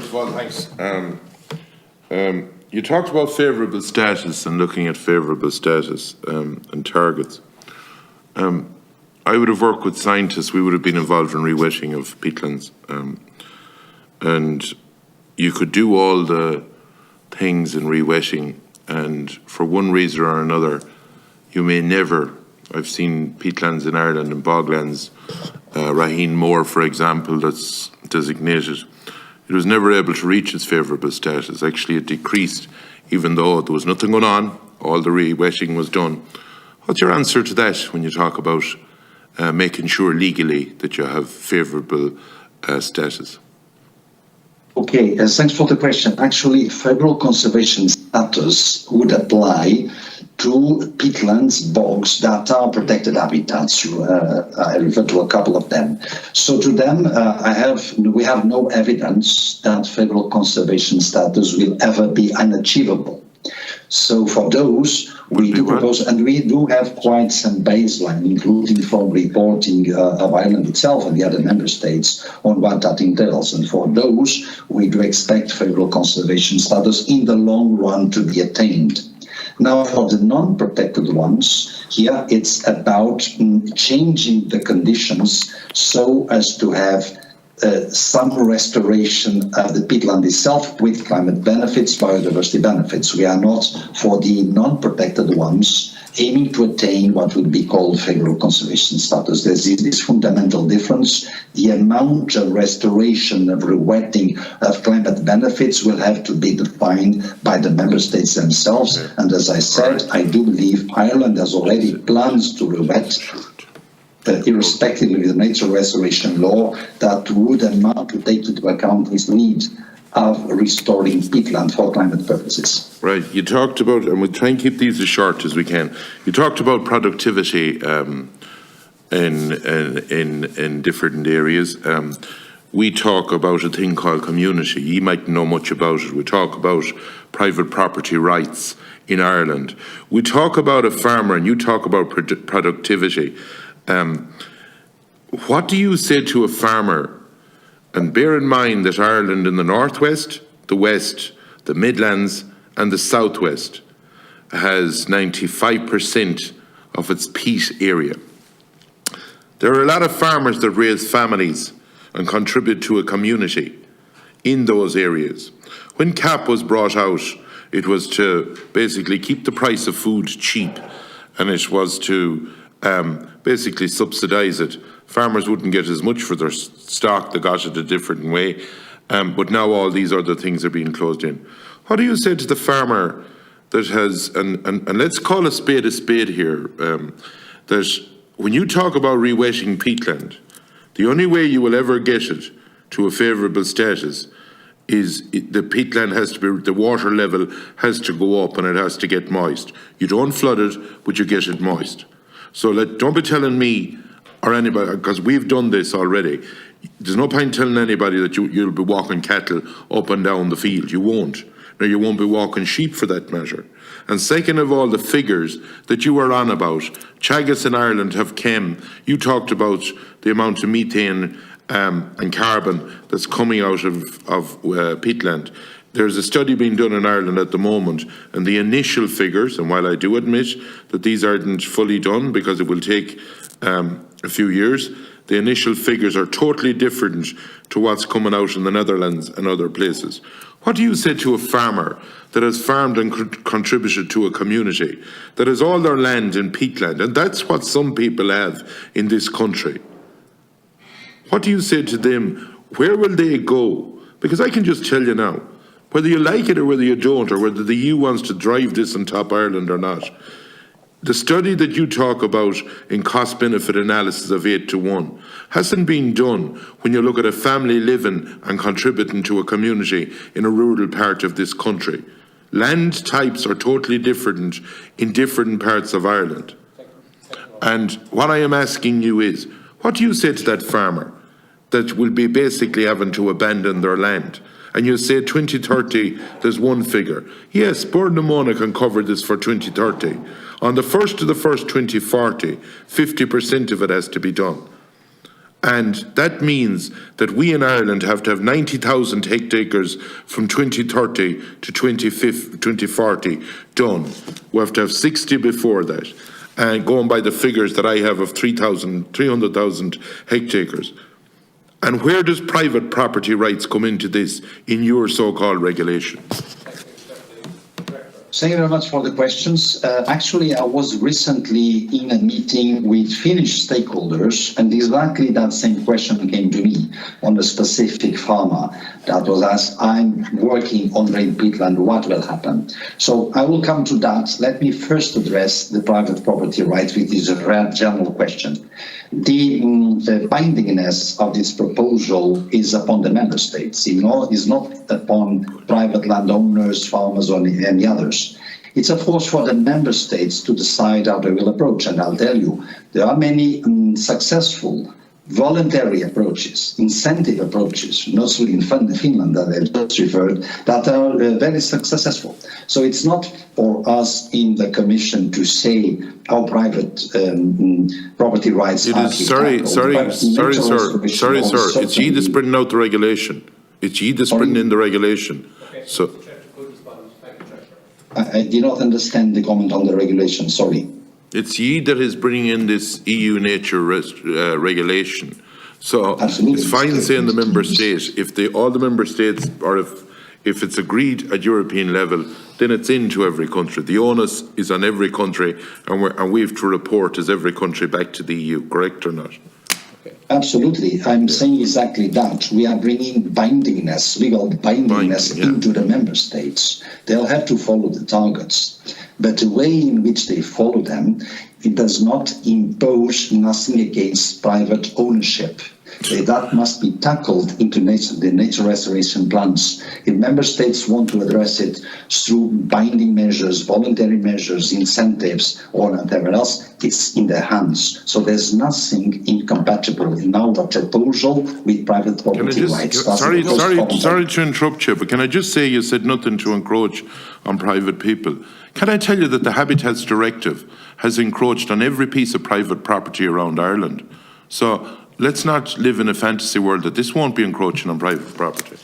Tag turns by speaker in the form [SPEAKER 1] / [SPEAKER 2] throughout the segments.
[SPEAKER 1] First of all, thanks. You talked about favourable status and looking at favourable status and targets. I would have worked with scientists. We would have been involved in rewetting of peatlands, and you could do all the things in rewetting, and for one reason or another, you may never. I've seen peatlands in Ireland and boglands, Raheen Moor, for example, that's designated. It was never able to reach its favourable status. Actually, it decreased, even though there was nothing going on. All the rewetting was done. What's your answer to that when you talk about making sure legally that you have favourable status?
[SPEAKER 2] Okay, thanks for the question. Actually, favourable conservation status would apply to peatlands, bogs that are protected habitats. I refer to a couple of them. So to them, we have no evidence that favourable conservation status will ever be unachievable. So for those, we do propose, and we do have quite some baseline, including from reporting of Ireland itself and the other member states on what that entails. And for those, we do expect favourable conservation status in the long run to be attained. Now, for the non-protected ones, here it's about changing the conditions so as to have some restoration of the peatland itself with climate benefits, biodiversity benefits. We are not, for the non-protected ones, aiming to attain what would be called favourable conservation status. There's this fundamental difference. The amount of restoration of rewetting of climate benefits will have to be defined by the member states themselves. And as I said, I do believe Ireland has already plans to rewet, irrespective of the nature restoration law, that would amount to take into account this need of restoring peatland for climate purposes.
[SPEAKER 1] Right. You talked about, and we'll try and keep these as short as we can. You talked about productivity in different areas. We talk about a thing called community. You might know much about it. We talk about private property rights in Ireland. We talk about a farmer, and you talk about productivity. What do you say to a farmer? And bear in mind that Ireland in the northwest, the west, the Midlands and the southwest has 95% of its peat area. There are a lot of farmers that raise families and contribute to a community in those areas. When CAP was brought out, it was to basically keep the price of food cheap, and it was to basically subsidise it. Farmers wouldn't get as much for their stock, they got it a different way, but now all these other things are being closed in. What do you say to the farmer that has, and let's call a spade here, that when you talk about rewetting peatland, the only way you will ever get it to a favourable status is the peatland has to be, the water level has to go up and it has to get moist. You don't flood it, but you get it moist. So don't be telling me or anybody, because we've done this already. There's no point telling anybody that you'll be walking cattle up and down the field. You won't. Now, you won't be walking sheep for that matter. And second of all, the figures that you were on about, Teagasc in Ireland have came, you talked about the amount of methane and carbon that's coming out of peatland. There's a study being done in Ireland at the moment, and the initial figures, and while I do admit that these aren't fully done because it will take a few years, the initial figures are totally different to what's coming out in the Netherlands and other places. What do you say to a farmer that has farmed and contributed to a community, that has all their land in peatland, and that's what some people have in this country? What do you say to them? Where will they go? Because I can just tell you now, whether you like it or whether you don't, or whether the EU wants to drive this on top Ireland or not, the study that you talk about in cost-benefit analysis of 8-to-1 hasn't been done when you look at a family living and contributing to a community in a rural part of this country. Land types are totally different in different parts of Ireland. And what I am asking you is, what do you say to that farmer that will be basically having to abandon their land? And you say 2030, there's one figure. Yes, Burnamona can cover this for 2030. On the 1st of the 1st, 2040, 50% of it has to be done. And that means that we in Ireland have to have 90,000 hectares from 2030 to 2040 done. We have to have 60 before that. And going by the figures that I have of 300,000 hectares. And where does private property rights come into this in your so-called regulation?
[SPEAKER 2] Thank you very much for the questions. Actually, I was recently in a meeting with Finnish stakeholders, and exactly that same question came to me on a specific farmer that was asked, I'm working on Great Peatland, what will happen? So I will come to that. Let me first address the private property rights, which is a very general question. The bindingness of this proposal is upon the member states. It's not upon private landowners, farmers, or any others. It's, of course, for the member states to decide how they will approach. And I'll tell you, there are many successful voluntary approaches, incentive approaches, mostly in Finland that I just referred, that are very successful. So it's not for us in the Commission to say how private property rights are.
[SPEAKER 1] Sorry, sir. It's ye that's bringing out the regulation. It's ye that's bringing in the regulation. So
[SPEAKER 2] I did not understand the comment on the regulation, sorry.
[SPEAKER 1] It's ye that is bringing in this EU nature regulation. So absolutely. It's fine saying the member state. If all the member states, or if it's agreed at European level, then it's into every country. The onus is on every country, and we have to report as every country back to the EU. Correct or not?
[SPEAKER 2] Absolutely. I'm saying exactly that. We are bringing bindingness, legal bindingness into the member states. They'll have to follow the targets. But the way in which they follow them, it does not impose nothing against private ownership. That must be tackled into the nature restoration plans. If member states want to address it through binding measures, voluntary measures, incentives, or whatever else, it's in their hands. So there's nothing incompatible in our proposal with private property rights.
[SPEAKER 1] Sorry to interrupt you, but can I just say you said nothing to encroach on private people. Can I tell you that the Habitats Directive has encroached on every piece of private property around Ireland? So let's not live in a fantasy world that this won't be encroaching on private property.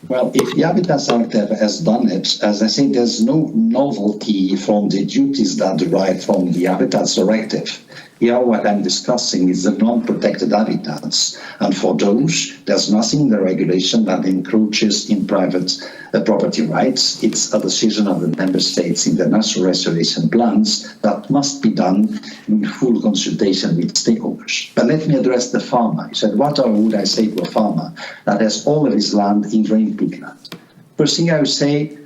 [SPEAKER 2] Well, if the Habitats Directive has done it, as I say, there's no novelty from the duties that derive from the Habitats Directive. Here, what I'm discussing is the non-protected habitats. And for those, there's nothing in the regulation that encroaches in private property rights. It's a decision of the member states in the national restoration plans that must be done in full consultation with stakeholders. But let me address the farmer. You said, what would I say to a farmer that has all of his land in Great Peatland? First thing I would say,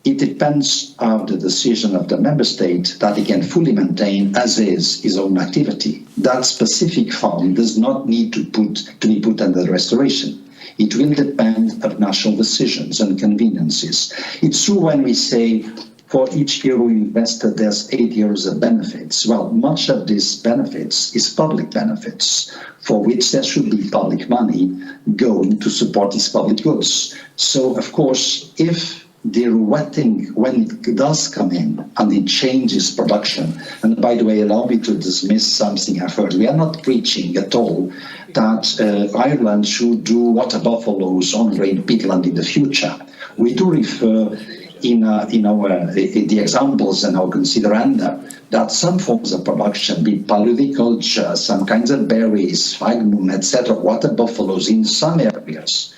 [SPEAKER 2] it depends on the decision of the member state that he can fully maintain as is his own activity. That specific farm does not need to be put under restoration. It will depend on national decisions and conveniences. It's true when we say for each year we invested, there's 8 years of benefits. Well, much of these benefits is public benefits, for which there should be public money going to support these public goods. So, of course, if the wetting, when it does come in and it changes production, and by the way, allow me to dismiss something I've heard. We are not preaching at all that Ireland should do water buffaloes on Great Peatland in the future. We do refer in the examples and our consideranda that some forms of production, be polyculture, some kinds of berries, sphagnum, etc., water buffaloes in some areas,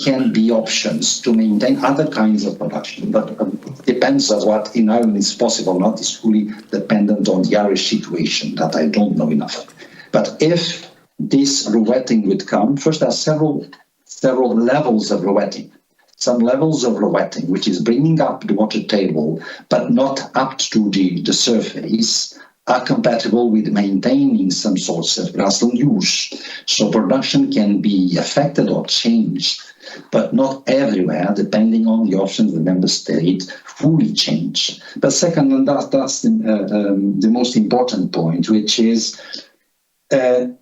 [SPEAKER 2] can be options to maintain other kinds of production, but it depends on what in Ireland is possible or not. Is fully dependent on the Irish situation that I don't know enough. But if this rewetting would come, first there are several levels of rewetting. Some levels of rewetting, which is bringing up the water table, but not up to the surface, are compatible with maintaining some sorts of grassland use. So production can be affected or changed, but not everywhere, depending on the options the member state fully change. But second, and that's the most important point, which is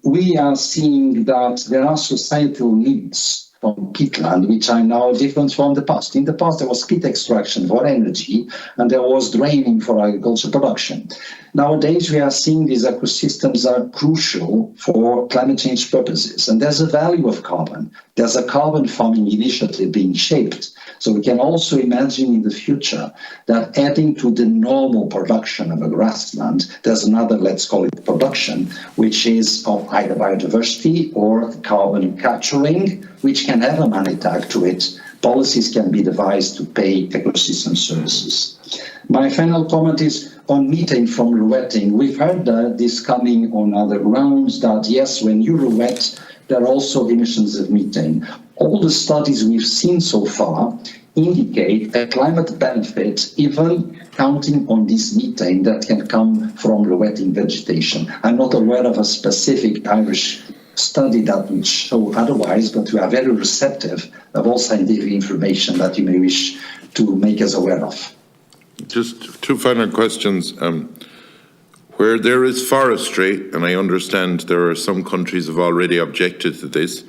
[SPEAKER 2] we are seeing that there are societal needs from peatland, which are now different from the past. In the past, there was peat extraction for energy, and there was draining for agriculture production. Nowadays, we are seeing these ecosystems are crucial for climate change purposes, and there's a value of carbon. There's a carbon farming initiative being shaped. So we can also imagine in the future that adding to the normal production of a grassland, there's another, let's call it production, which is of either biodiversity or carbon capturing, which can have a money tag to it. Policies can be devised to pay ecosystem services. My final comment is on methane from rewetting. We've heard this coming on other grounds, that yes, when you rewet, there are also emissions of methane. All the studies we've seen so far indicate a climate benefit, even counting on this methane that can come from rewetting vegetation. I'm not aware of a specific Irish study that would show otherwise, but we are very receptive of all scientific information that you may wish to make us aware of.
[SPEAKER 1] Just two final questions. Where there is forestry, and I understand there are some countries have already objected to this,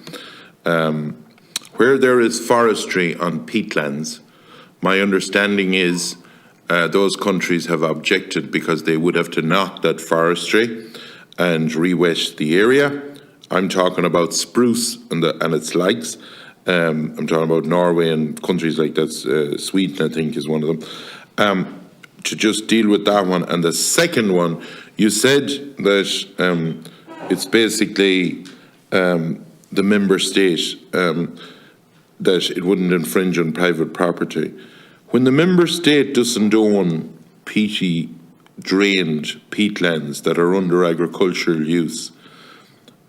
[SPEAKER 1] where there is forestry on peatlands, my understanding is those countries have objected because they would have to knock that forestry and re-wet the area. I'm talking about spruce and its likes. I'm talking about Norway and countries like that. Sweden, I think, is one of them. To just deal with that one. And the second one, you said that it's basically the member state that it wouldn't infringe on private property. When the member state doesn't own peaty, drained peatlands that are under agricultural use,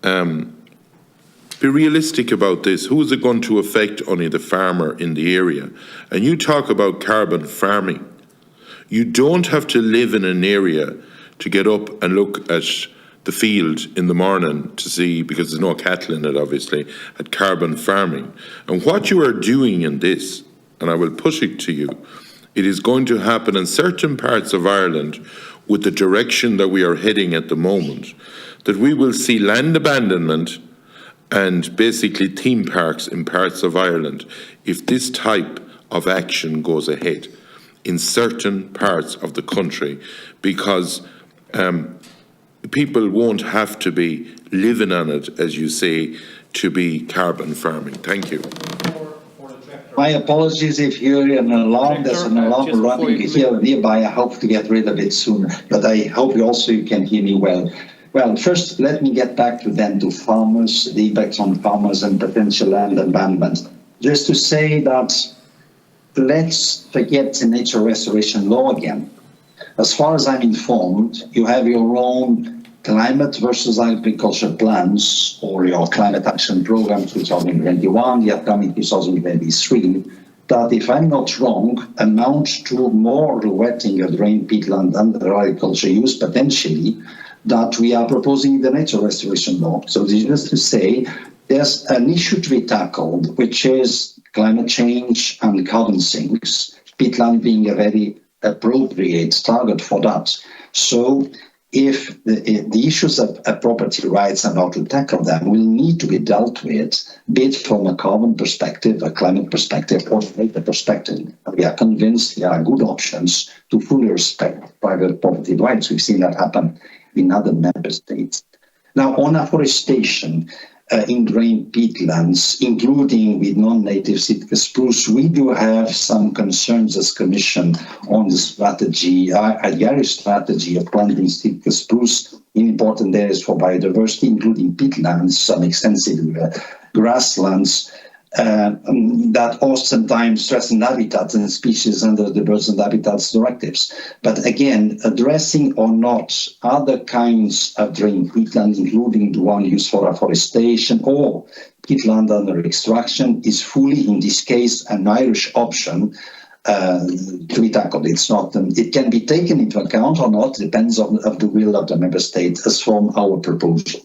[SPEAKER 1] be realistic about this. Who is it going to affect? Only the farmer in the area. And you talk about carbon farming. You don't have to live in an area to get up and look at the field in the morning to see, because there's no cattle in it obviously, at carbon farming. And what you are doing in this, and I will push it to you, it is going to happen in certain parts of Ireland with the direction that we are heading at the moment, that we will see land abandonment and basically theme parks in parts of Ireland if this type of action goes ahead in certain parts of the country, because people won't have to be living on it, as you say, to be carbon farming. Thank you.
[SPEAKER 2] My apologies if you hear an alarm. There's an alarm running here nearby. I hope to get rid of it soon, but I hope you can hear me well. Well, first, let me get back to farmers, the impact on farmers and potential land abandonment. Just to say that let's forget the nature restoration law again. As far as I'm informed, you have your own climate versus agriculture plans, or your climate action program 2021, the upcoming 2023, that, if I'm not wrong, amount to more rewetting of drained peatland under agriculture use potentially that we are proposing in the nature restoration law. So this is just to say there's an issue to be tackled, which is climate change and carbon sinks, peatland being a very appropriate target for that. So if the issues of property rights and how to tackle them will need to be dealt with, be it from a carbon perspective, a climate perspective, or a data perspective. We are convinced there are good options to fully respect private property rights. We've seen that happen in other member states. Now, on afforestation in drained peatlands, including with non-native Sitka spruce, we do have some concerns as Commission on the strategy, the Irish strategy of planting Sitka spruce in important areas for biodiversity, including peatlands, some extensive grasslands, that oftentimes threaten habitats and species under the Birds and Habitats directives. But again, addressing or not other kinds of drained peatland, including the one used for afforestation or peatland under extraction, is fully, in this case, an Irish option to be tackled. It's not, it can be taken into account or not, depends on the will of the member state, as from our proposal.